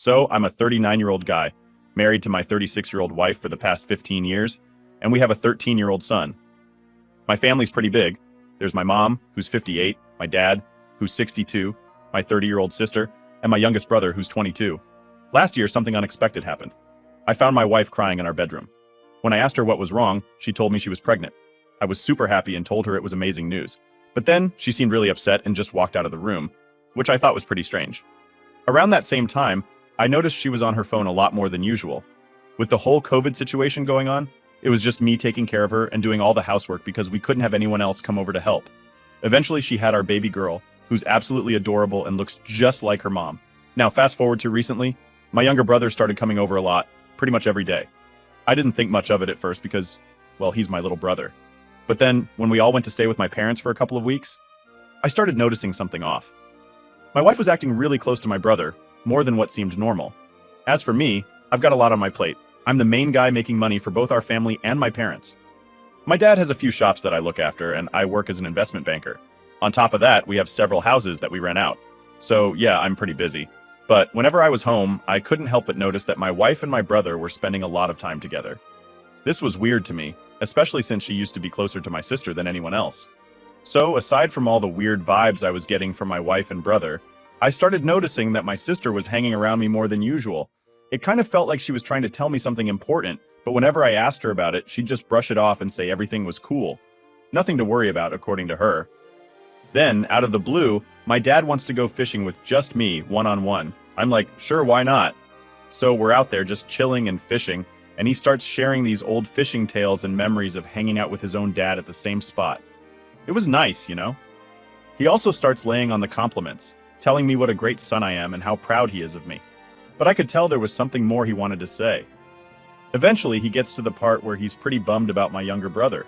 So, I'm a 39-year-old guy, married to my 36-year-old wife for the past 15 years, and we have a 13-year-old son. My family's pretty big. There's my mom, who's 58, my dad, who's 62, my 30-year-old sister, and my youngest brother, who's 22. Last year, something unexpected happened. I found my wife crying in our bedroom. When I asked her what was wrong, she told me she was pregnant. I was super happy and told her it was amazing news. But then, she seemed really upset and just walked out of the room, which I thought was pretty strange. Around that same time, I noticed she was on her phone a lot more than usual. With the whole COVID situation going on, it was just me taking care of her and doing all the housework because we couldn't have anyone else come over to help. Eventually, she had our baby girl, who's absolutely adorable and looks just like her mom. Now, fast forward to recently, my younger brother started coming over a lot, pretty much every day. I didn't think much of it at first because, well, he's my little brother. But then, when we all went to stay with my parents for a couple of weeks, I started noticing something off. My wife was acting really close to my brother, more than what seemed normal. As for me, I've got a lot on my plate. I'm the main guy making money for both our family and my parents. My dad has a few shops that I look after, and I work as an investment banker. On top of that, we have several houses that we rent out. So yeah, I'm pretty busy. But whenever I was home, I couldn't help but notice that my wife and my brother were spending a lot of time together. This was weird to me, especially since she used to be closer to my sister than anyone else. So, aside from all the weird vibes I was getting from my wife and brother, I started noticing that my sister was hanging around me more than usual. It kind of felt like she was trying to tell me something important, but whenever I asked her about it, she'd just brush it off and say everything was cool. Nothing to worry about, according to her. Then, out of the blue, my dad wants to go fishing with just me, one-on-one. I'm like, sure, why not? So we're out there just chilling and fishing, and he starts sharing these old fishing tales and memories of hanging out with his own dad at the same spot. It was nice, you know? He also starts laying on the compliments, telling me what a great son I am and how proud he is of me. But I could tell there was something more he wanted to say. Eventually, he gets to the part where he's pretty bummed about my younger brother.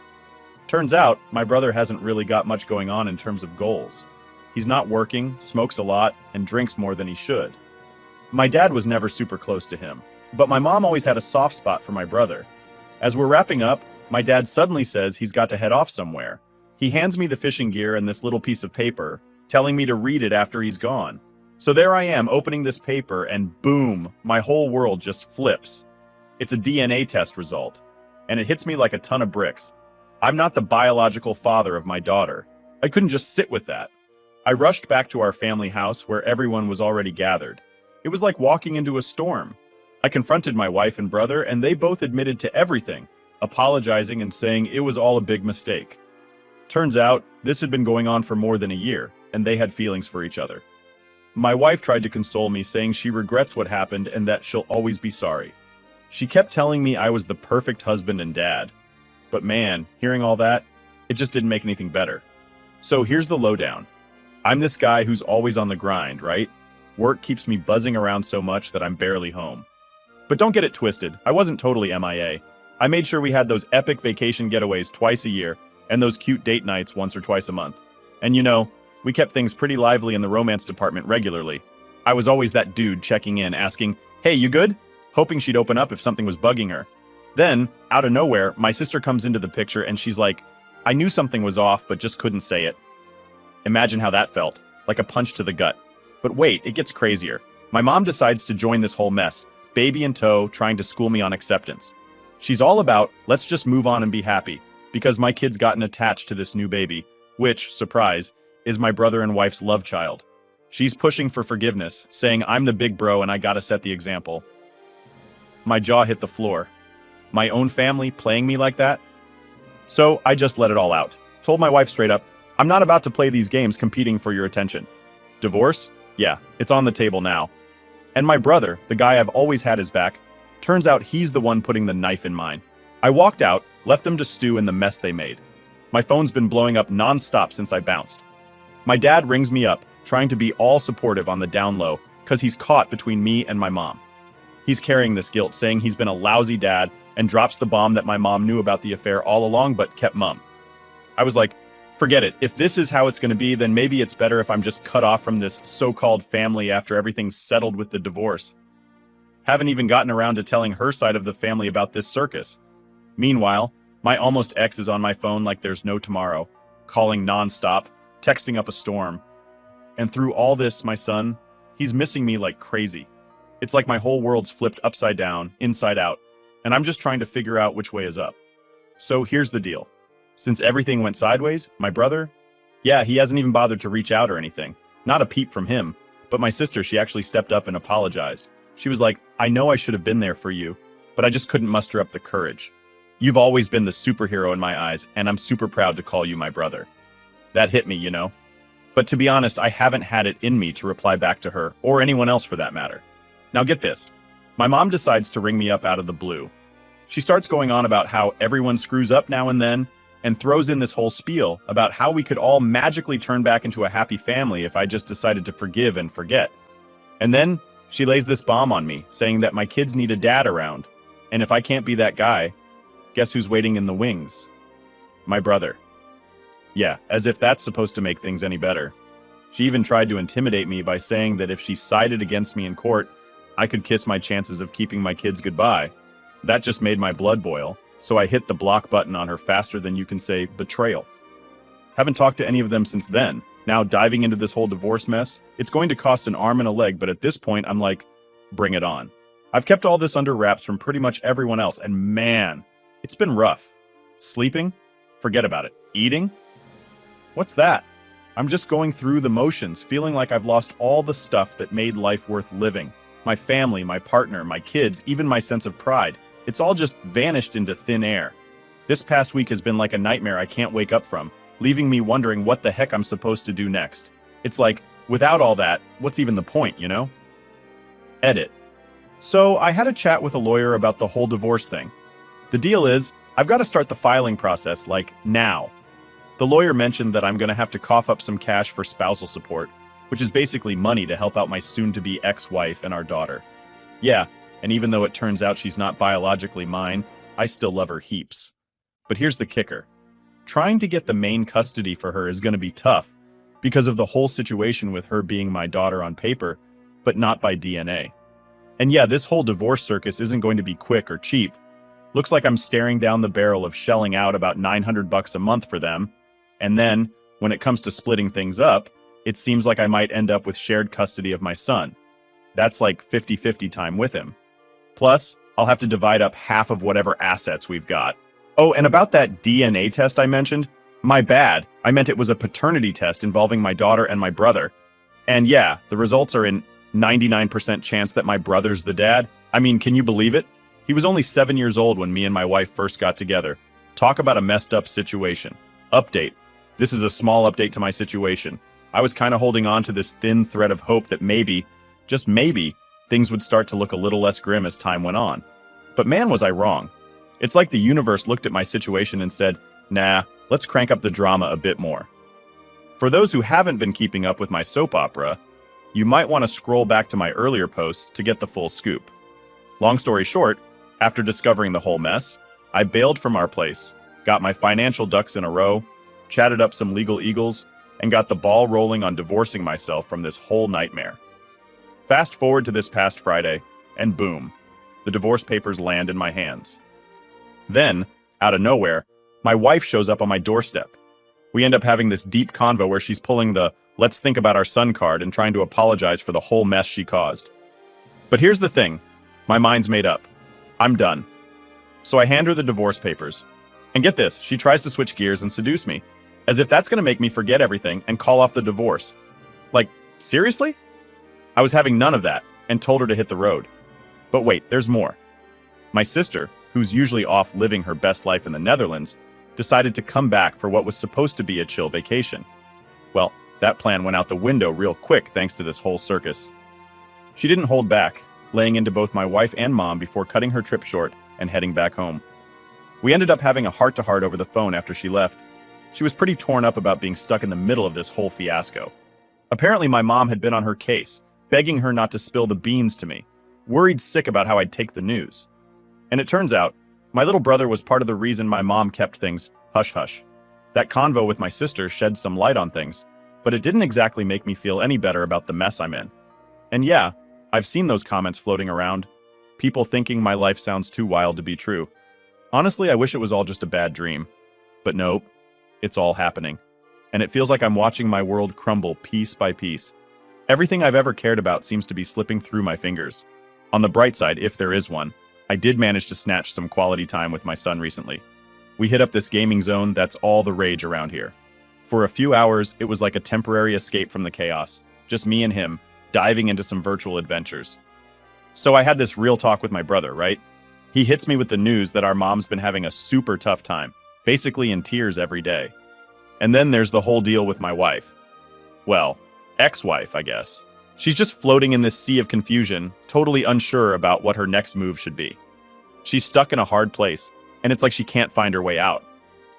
Turns out, my brother hasn't really got much going on in terms of goals. He's not working, smokes a lot, and drinks more than he should. My dad was never super close to him, but my mom always had a soft spot for my brother. As we're wrapping up, my dad suddenly says he's got to head off somewhere. He hands me the fishing gear and this little piece of paper, telling me to read it after he's gone. So there I am, opening this paper, and boom, my whole world just flips. It's a DNA test result, and it hits me like a ton of bricks. I'm not the biological father of my daughter. I couldn't just sit with that. I rushed back to our family house where everyone was already gathered. It was like walking into a storm. I confronted my wife and brother, and they both admitted to everything, apologizing and saying it was all a big mistake. Turns out, this had been going on for more than a year, and they had feelings for each other. My wife tried to console me, saying she regrets what happened and that she'll always be sorry. She kept telling me I was the perfect husband and dad. But man, hearing all that, it just didn't make anything better. So here's the lowdown. I'm this guy who's always on the grind, right? Work keeps me buzzing around so much that I'm barely home. But don't get it twisted, I wasn't totally MIA. I made sure we had those epic vacation getaways twice a year, and those cute date nights once or twice a month. And you know, we kept things pretty lively in the romance department regularly. I was always that dude checking in, asking, "Hey, you good?" Hoping she'd open up if something was bugging her. Then, out of nowhere, my sister comes into the picture and she's like, "I knew something was off, but just couldn't say it." Imagine how that felt, like a punch to the gut. But wait, it gets crazier. My mom decides to join this whole mess, baby in tow, trying to school me on acceptance. She's all about, let's just move on and be happy, because my kid's gotten attached to this new baby, which, surprise, is my brother and wife's love child. She's pushing for forgiveness, saying I'm the big bro and I gotta set the example. My jaw hit the floor. My own family playing me like that? So I just let it all out. Told my wife straight up, I'm not about to play these games competing for your attention. Divorce? Yeah, it's on the table now. And my brother, the guy I've always had his back, turns out he's the one putting the knife in mine. I walked out, left them to stew in the mess they made. My phone's been blowing up non-stop since I bounced. My dad rings me up, trying to be all supportive on the down low, cause he's caught between me and my mom. He's carrying this guilt, saying he's been a lousy dad, and drops the bomb that my mom knew about the affair all along but kept mum. I was like, forget it. If this is how it's gonna be, then maybe it's better if I'm just cut off from this so-called family after everything's settled with the divorce. Haven't even gotten around to telling her side of the family about this circus. Meanwhile, my almost ex is on my phone like there's no tomorrow, calling non-stop, texting up a storm. And through all this, my son, he's missing me like crazy. It's like my whole world's flipped upside down, inside out, and I'm just trying to figure out which way is up. So here's the deal. Since everything went sideways, my brother, yeah, he hasn't even bothered to reach out or anything. Not a peep from him. But my sister, she actually stepped up and apologized. She was like, I know I should have been there for you, but I just couldn't muster up the courage. You've always been the superhero in my eyes, and I'm super proud to call you my brother. That hit me, you know? But to be honest, I haven't had it in me to reply back to her, or anyone else for that matter. Now get this. My mom decides to ring me up out of the blue. She starts going on about how everyone screws up now and then, and throws in this whole spiel about how we could all magically turn back into a happy family if I just decided to forgive and forget. And then she lays this bomb on me, saying that my kids need a dad around, and if I can't be that guy, guess who's waiting in the wings? My brother. Yeah, as if that's supposed to make things any better. She even tried to intimidate me by saying that if she sided against me in court, I could kiss my chances of keeping my kids goodbye. That just made my blood boil. So I hit the block button on her faster than you can say betrayal. Haven't talked to any of them since then. Now diving into this whole divorce mess, it's going to cost an arm and a leg, but at this point I'm like, bring it on. I've kept all this under wraps from pretty much everyone else, and man, it's been rough. Sleeping? Forget about it. Eating? What's that? I'm just going through the motions, feeling like I've lost all the stuff that made life worth living. My family, my partner, my kids, even my sense of pride. It's all just vanished into thin air. This past week has been like a nightmare I can't wake up from, leaving me wondering what the heck I'm supposed to do next. It's like, without all that, what's even the point, you know? Edit. So I had a chat with a lawyer about the whole divorce thing. The deal is, I've got to start the filing process, like, now. The lawyer mentioned that I'm going to have to cough up some cash for spousal support, which is basically money to help out my soon-to-be ex-wife and our daughter. Yeah, and even though it turns out she's not biologically mine, I still love her heaps. But here's the kicker. Trying to get the main custody for her is going to be tough because of the whole situation with her being my daughter on paper, but not by DNA. And yeah, this whole divorce circus isn't going to be quick or cheap. Looks like I'm staring down the barrel of shelling out about $900 a month for them. And then, when it comes to splitting things up, it seems like I might end up with shared custody of my son. That's like 50-50 time with him. Plus, I'll have to divide up half of whatever assets we've got. Oh, and about that DNA test I mentioned, my bad. I meant it was a paternity test involving my daughter and my brother. And yeah, the results are in 99% chance that my brother's the dad. I mean, can you believe it? He was only 7 years old when me and my wife first got together. Talk about a messed up situation. Update. This is a small update to my situation. I was kind of holding on to this thin thread of hope that maybe, just maybe, things would start to look a little less grim as time went on. But man, was I wrong. It's like the universe looked at my situation and said, nah, let's crank up the drama a bit more. For those who haven't been keeping up with my soap opera, you might want to scroll back to my earlier posts to get the full scoop. Long story short, after discovering the whole mess, I bailed from our place, got my financial ducks in a row, chatted up some legal eagles, and got the ball rolling on divorcing myself from this whole nightmare. Fast forward to this past Friday, and boom, the divorce papers land in my hands. Then, out of nowhere, my wife shows up on my doorstep. We end up having this deep convo where she's pulling the "let's think about our son" card and trying to apologize for the whole mess she caused. But here's the thing, my mind's made up. I'm done. So I hand her the divorce papers. And get this, she tries to switch gears and seduce me, as if that's gonna make me forget everything and call off the divorce. Like, seriously? I was having none of that, and told her to hit the road. But wait, there's more. My sister, who's usually off living her best life in the Netherlands, decided to come back for what was supposed to be a chill vacation. Well, that plan went out the window real quick thanks to this whole circus. She didn't hold back, laying into both my wife and mom before cutting her trip short and heading back home. We ended up having a heart-to-heart over the phone after she left. She was pretty torn up about being stuck in the middle of this whole fiasco. Apparently my mom had been on her case, begging her not to spill the beans to me, worried sick about how I'd take the news. And it turns out, my little brother was part of the reason my mom kept things hush-hush. That convo with my sister shed some light on things, but it didn't exactly make me feel any better about the mess I'm in. And yeah, I've seen those comments floating around, people thinking my life sounds too wild to be true. Honestly, I wish it was all just a bad dream. But nope, it's all happening. And it feels like I'm watching my world crumble piece by piece. Everything I've ever cared about seems to be slipping through my fingers. On the bright side, if there is one, I did manage to snatch some quality time with my son recently. We hit up this gaming zone that's all the rage around here. For a few hours, it was like a temporary escape from the chaos, just me and him, diving into some virtual adventures. So I had this real talk with my brother, right? He hits me with the news that our mom's been having a super tough time, basically in tears every day. And then there's the whole deal with my wife. Well, ex-wife, I guess. She's just floating in this sea of confusion, totally unsure about what her next move should be. She's stuck in a hard place, and it's like she can't find her way out.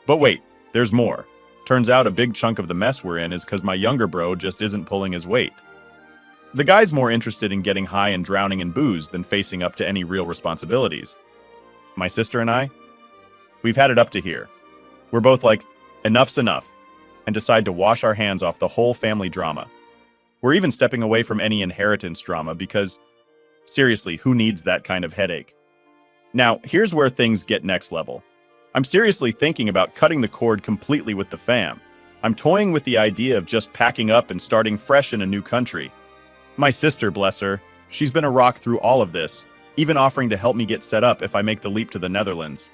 But wait, there's more. Turns out a big chunk of the mess we're in is because my younger bro just isn't pulling his weight. The guy's more interested in getting high and drowning in booze than facing up to any real responsibilities. My sister and I, we've had it up to here. We're both like, enough's enough, and decide to wash our hands off the whole family drama. We're even stepping away from any inheritance drama because, seriously, who needs that kind of headache? Now, here's where things get next level. I'm seriously thinking about cutting the cord completely with the fam. I'm toying with the idea of just packing up and starting fresh in a new country. My sister, bless her, she's been a rock through all of this, even offering to help me get set up if I make the leap to the Netherlands.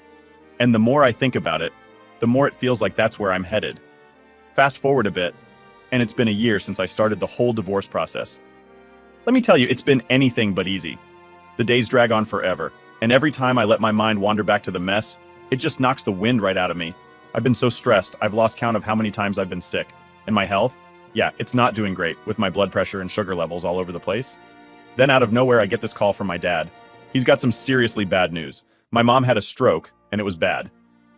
And the more I think about it, the more it feels like that's where I'm headed. Fast forward a bit, and it's been a year since I started the whole divorce process. Let me tell you, it's been anything but easy. The days drag on forever, and every time I let my mind wander back to the mess, it just knocks the wind right out of me. I've been so stressed, I've lost count of how many times I've been sick. And my health? Yeah, it's not doing great, with my blood pressure and sugar levels all over the place. Then out of nowhere, I get this call from my dad. He's got some seriously bad news. My mom had a stroke, and it was bad.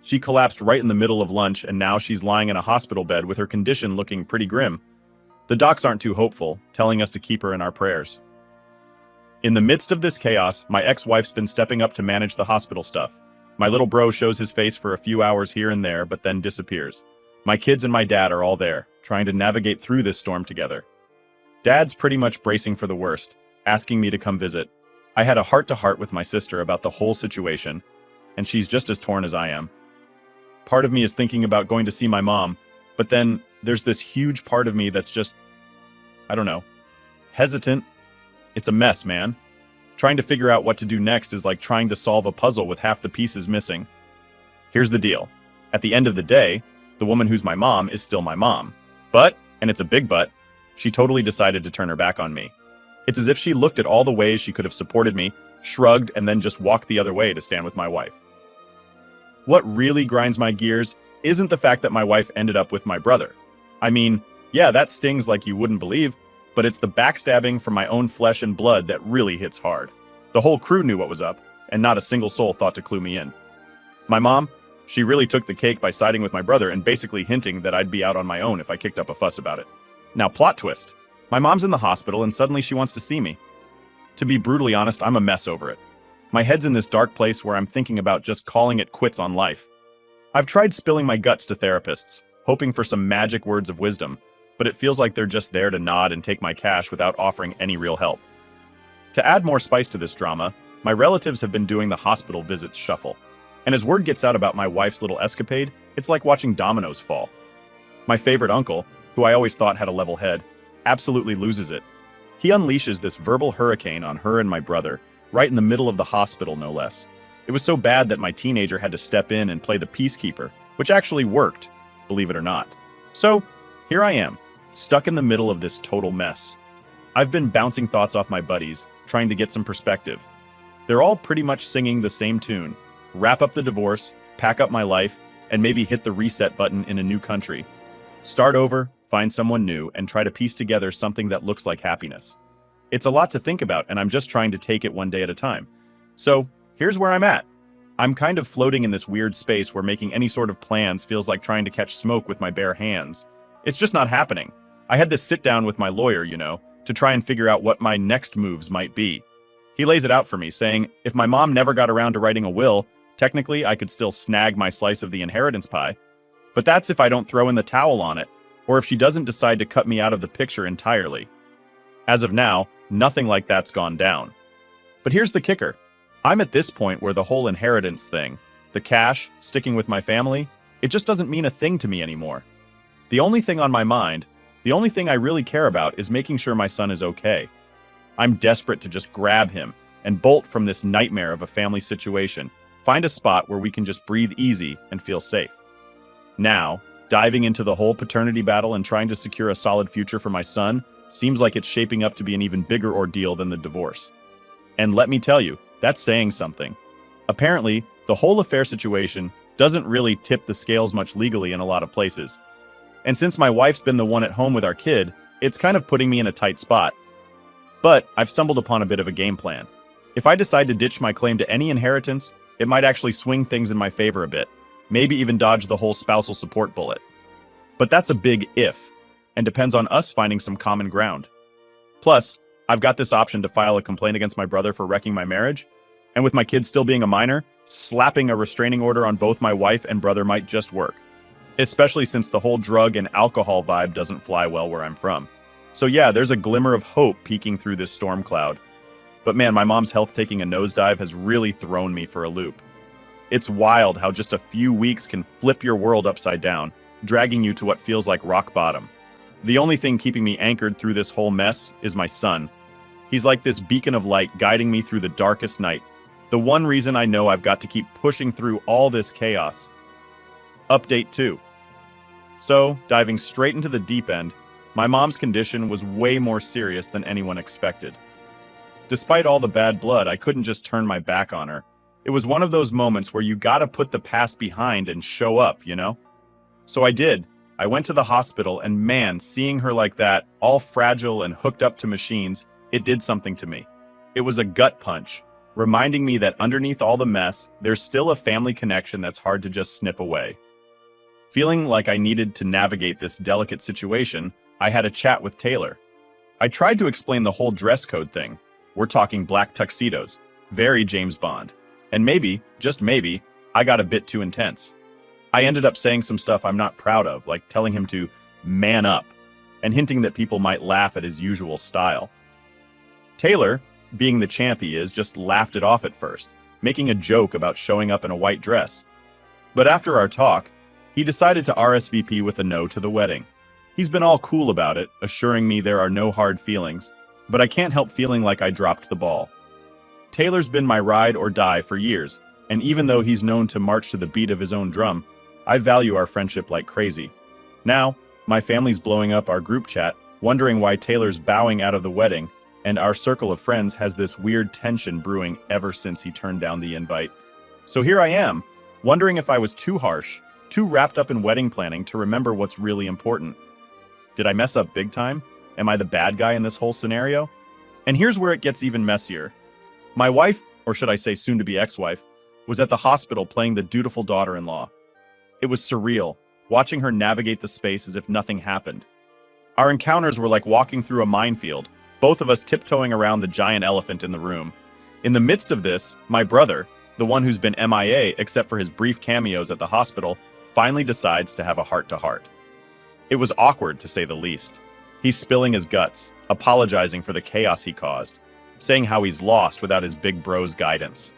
She collapsed right in the middle of lunch, and now she's lying in a hospital bed with her condition looking pretty grim. The docs aren't too hopeful, telling us to keep her in our prayers. In the midst of this chaos, my ex-wife's been stepping up to manage the hospital stuff. My little bro shows his face for a few hours here and there, but then disappears. My kids and my dad are all there, trying to navigate through this storm together. Dad's pretty much bracing for the worst, asking me to come visit. I had a heart-to-heart with my sister about the whole situation, and she's just as torn as I am. Part of me is thinking about going to see my mom, but then there's this huge part of me that's just, I don't know, hesitant. It's a mess, man. Trying to figure out what to do next is like trying to solve a puzzle with half the pieces missing. Here's the deal. At the end of the day, the woman who's my mom is still my mom. But, and it's a big but, she totally decided to turn her back on me. It's as if she looked at all the ways she could have supported me, shrugged, and then just walked the other way to stand with my wife. What really grinds my gears isn't the fact that my wife ended up with my brother. I mean, yeah, that stings like you wouldn't believe, but it's the backstabbing from my own flesh and blood that really hits hard. The whole crew knew what was up, and not a single soul thought to clue me in. My mom, she really took the cake by siding with my brother and basically hinting that I'd be out on my own if I kicked up a fuss about it. Now, plot twist. My mom's in the hospital and suddenly she wants to see me. To be brutally honest, I'm a mess over it. My head's in this dark place where I'm thinking about just calling it quits on life. I've tried spilling my guts to therapists, hoping for some magic words of wisdom, but it feels like they're just there to nod and take my cash without offering any real help. To add more spice to this drama, my relatives have been doing the hospital visits shuffle. And as word gets out about my wife's little escapade, it's like watching dominoes fall. My favorite uncle, who I always thought had a level head, absolutely loses it. He unleashes this verbal hurricane on her and my brother, right in the middle of the hospital, no less. It was so bad that my teenager had to step in and play the peacekeeper, which actually worked, believe it or not. So, here I am, stuck in the middle of this total mess. I've been bouncing thoughts off my buddies, trying to get some perspective. They're all pretty much singing the same tune. Wrap up the divorce, pack up my life, and maybe hit the reset button in a new country. Start over, find someone new, and try to piece together something that looks like happiness. It's a lot to think about, and I'm just trying to take it one day at a time. So, here's where I'm at. I'm kind of floating in this weird space where making any sort of plans feels like trying to catch smoke with my bare hands. It's just not happening. I had this sit down with my lawyer, to try and figure out what my next moves might be. He lays it out for me, saying if my mom never got around to writing a will, technically I could still snag my slice of the inheritance pie. But that's if I don't throw in the towel on it, or if she doesn't decide to cut me out of the picture entirely. As of now, nothing like that's gone down. But here's the kicker. I'm at this point where the whole inheritance thing, the cash, sticking with my family, it just doesn't mean a thing to me anymore. The only thing on my mind, the only thing I really care about is making sure my son is okay. I'm desperate to just grab him, and bolt from this nightmare of a family situation. Find a spot where we can just breathe easy and feel safe. Now, diving into the whole paternity battle and trying to secure a solid future for my son seems like it's shaping up to be an even bigger ordeal than the divorce. And let me tell you, that's saying something. Apparently, the whole affair situation doesn't really tip the scales much legally in a lot of places. And since my wife's been the one at home with our kid, it's kind of putting me in a tight spot. But I've stumbled upon a bit of a game plan. If I decide to ditch my claim to any inheritance, it might actually swing things in my favor a bit, maybe even dodge the whole spousal support bullet. But that's a big if, and depends on us finding some common ground. Plus, I've got this option to file a complaint against my brother for wrecking my marriage, and with my kid still being a minor, slapping a restraining order on both my wife and brother might just work. Especially since the whole drug and alcohol vibe doesn't fly well where I'm from. So yeah, there's a glimmer of hope peeking through this storm cloud. But man, my mom's health taking a nosedive has really thrown me for a loop. It's wild how just a few weeks can flip your world upside down, dragging you to what feels like rock bottom. The only thing keeping me anchored through this whole mess is my son. He's like this beacon of light guiding me through the darkest night. The one reason I know I've got to keep pushing through all this chaos. Update 2. So, diving straight into the deep end, my mom's condition was way more serious than anyone expected. Despite all the bad blood, I couldn't just turn my back on her. It was one of those moments where you gotta put the past behind and show up, you know? So I did. I went to the hospital, and man, seeing her like that, all fragile and hooked up to machines, it did something to me. It was a gut punch, reminding me that underneath all the mess, there's still a family connection that's hard to just snip away. Feeling like I needed to navigate this delicate situation, I had a chat with Taylor. I tried to explain the whole dress code thing. We're talking black tuxedos, very James Bond. And maybe, just maybe, I got a bit too intense. I ended up saying some stuff I'm not proud of, like telling him to man up, and hinting that people might laugh at his usual style. Taylor, being the champ he is, just laughed it off at first, making a joke about showing up in a white dress. But after our talk, he decided to RSVP with a no to the wedding. He's been all cool about it, assuring me there are no hard feelings, but I can't help feeling like I dropped the ball. Taylor's been my ride or die for years, and even though he's known to march to the beat of his own drum, I value our friendship like crazy. Now, my family's blowing up our group chat, wondering why Taylor's bowing out of the wedding, and our circle of friends has this weird tension brewing ever since he turned down the invite. So here I am, wondering if I was too harsh, too wrapped up in wedding planning to remember what's really important. Did I mess up big time? Am I the bad guy in this whole scenario? And here's where it gets even messier. My wife, or should I say soon-to-be ex-wife, was at the hospital playing the dutiful daughter-in-law. It was surreal, watching her navigate the space as if nothing happened. Our encounters were like walking through a minefield, both of us tiptoeing around the giant elephant in the room. In the midst of this, my brother, the one who's been MIA except for his brief cameos at the hospital, finally decides to have a heart-to-heart. It was awkward, to say the least. He's spilling his guts, apologizing for the chaos he caused, saying how he's lost without his big bro's guidance.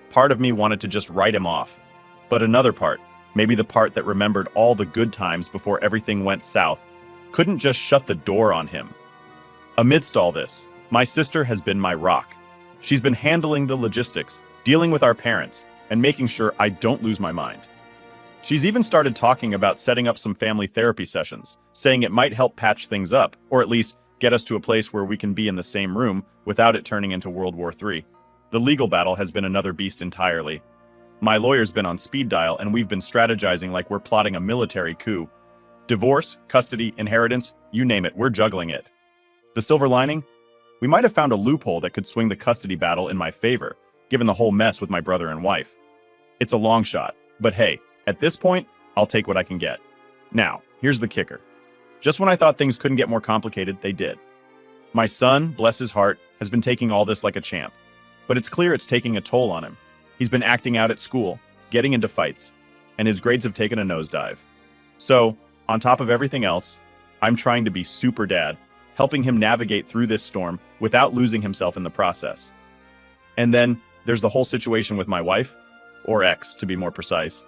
Part of me wanted to just write him off, but another part, maybe the part that remembered all the good times before everything went south, couldn't just shut the door on him. Amidst all this, my sister has been my rock. She's been handling the logistics, dealing with our parents, and making sure I don't lose my mind. She's even started talking about setting up some family therapy sessions, saying it might help patch things up, or at least get us to a place where we can be in the same room without it turning into World War III. The legal battle has been another beast entirely. My lawyer's been on speed dial, and we've been strategizing like we're plotting a military coup. Divorce, custody, inheritance, you name it, we're juggling it. The silver lining? We might have found a loophole that could swing the custody battle in my favor, given the whole mess with my brother and wife. It's a long shot, but hey, at this point, I'll take what I can get. Now, here's the kicker. Just when I thought things couldn't get more complicated, they did. My son, bless his heart, has been taking all this like a champ. But it's clear it's taking a toll on him. He's been acting out at school, getting into fights, and his grades have taken a nosedive. So, on top of everything else, I'm trying to be super dad, helping him navigate through this storm without losing himself in the process. And then, there's the whole situation with my wife, or ex, to be more precise.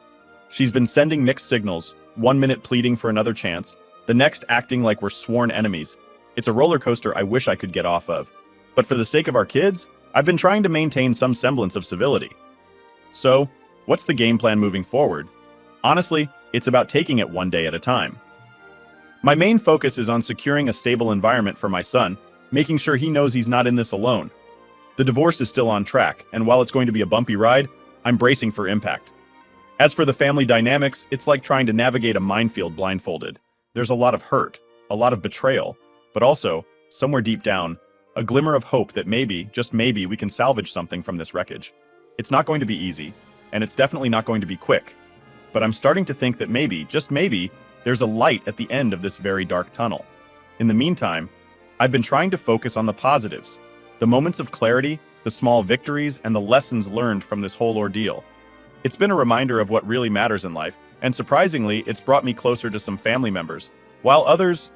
She's been sending mixed signals, 1 minute pleading for another chance, the next acting like we're sworn enemies. It's a roller coaster I wish I could get off of. But for the sake of our kids, I've been trying to maintain some semblance of civility. So, what's the game plan moving forward? Honestly, it's about taking it one day at a time. My main focus is on securing a stable environment for my son, making sure he knows he's not in this alone. The divorce is still on track, and while it's going to be a bumpy ride, I'm bracing for impact. As for the family dynamics, it's like trying to navigate a minefield blindfolded. There's a lot of hurt, a lot of betrayal, but also, somewhere deep down, a glimmer of hope that maybe, just maybe, we can salvage something from this wreckage. It's not going to be easy, and it's definitely not going to be quick. But I'm starting to think that maybe, just maybe, there's a light at the end of this very dark tunnel. In the meantime, I've been trying to focus on the positives, the moments of clarity, the small victories, and the lessons learned from this whole ordeal. It's been a reminder of what really matters in life, and surprisingly, it's brought me closer to some family members, while others,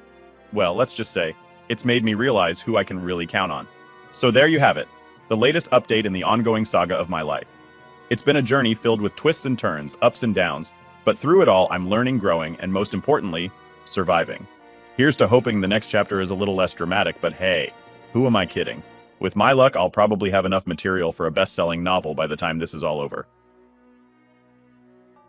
well, let's just say, it's made me realize who I can really count on. So there you have it, the latest update in the ongoing saga of my life. It's been a journey filled with twists and turns, ups and downs, but through it all, I'm learning, growing, and most importantly, surviving. Here's to hoping the next chapter is a little less dramatic, but hey, who am I kidding? With my luck, I'll probably have enough material for a best-selling novel by the time this is all over.